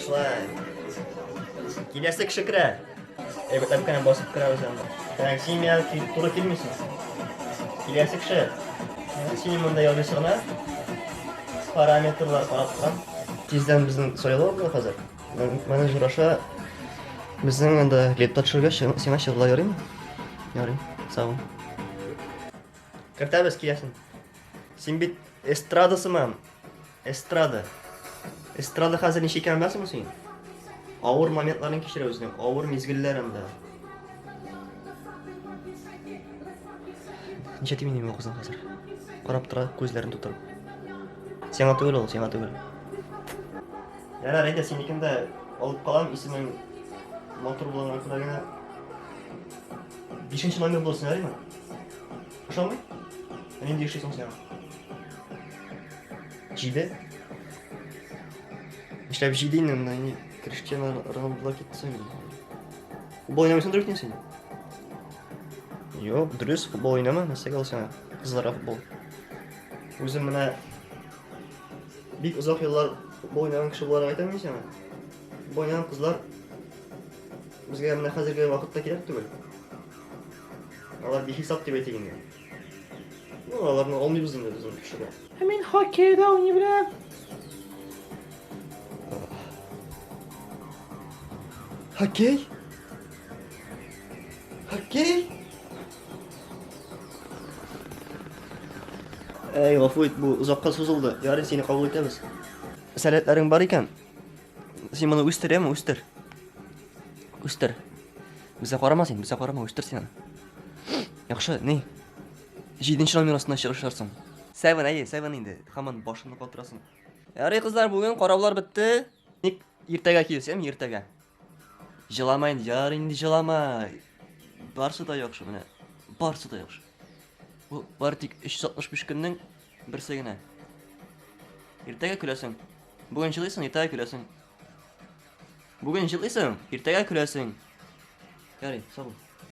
Yaxşılar. Келесі кіші кірі. Там кәне басып кірі өзімді. Сен мен тура келмейсің. Келесі кіші. Сен мұнда яулесіғына параметрлар қарап тұрған. Тезден біздің сойлы ғой қазір. Менеджер аша біздің енді лепта түшірге сен ашығыла ярайым? Ярайым, сау. Кіртәбіз келесің. Сен бет эстрадасы ма? Эстрада. Эстрада қазір неше екенін білесің бе сен? Ауыр моментларын кешірі өзінің, ауыр мезгіллерімді. Неше тимен еме оқызын қазір. Қарап тұра, көзлерін тұтырып. Сен түгіл ол, сен түгіл. Яна рейді сен екенді алып қалам, есімің мотор болған арқыдағына 5-ші номер болсын әрі ма? Қыша алмай? Мен де ешейсің сен. Жиді? Ешләп жидейін, не Криштиана Роналдуға кетті сен. Футбол ойнамайсың дұрық не сен? Жоқ, дұрыс, футбол ойнама, мәсеге ал сен қызларға футбол. Өзім мына бик ұзақ еллар футбол ойнаған кіші боларға айтамын сен. Футбол ойнаған қызлар бізге мына қазіргі уақытта керек түгіл. Алар бейхисап деп айтегенде. Аларны olmayız енді біздің күшіге. Мен хоккейда ойнай білем. Хоккей? Хоккей? Ey ғафу ет, бұл ұзаққа созылды. Ярын сені қабыл етеміз. Сәлетлерің бар екен. Сен мұны өстір, еме? Өстір. Өстір. Бізе қарама сен, бізе қарама, өстір сені. Яқшы, не? 7-ші номер астына шығарсың. Сәвін, әйе, сәвін енді. Хаман башымды қалтырасың. Яры қыздар, бүгін қараулар бітті. Ник ертеге келсем, ертеге. Жыламайын, яр енді жылама. Барсы да яқшы, міне. Барсы да яқшы. Бұл бар тек 365 күннің бірсі гіне. Ертеге күлесің. Бүгін жылайсың, ертеге күлесің. Бүгін жылайсың, ертеге күлесің. Яры, сау бол.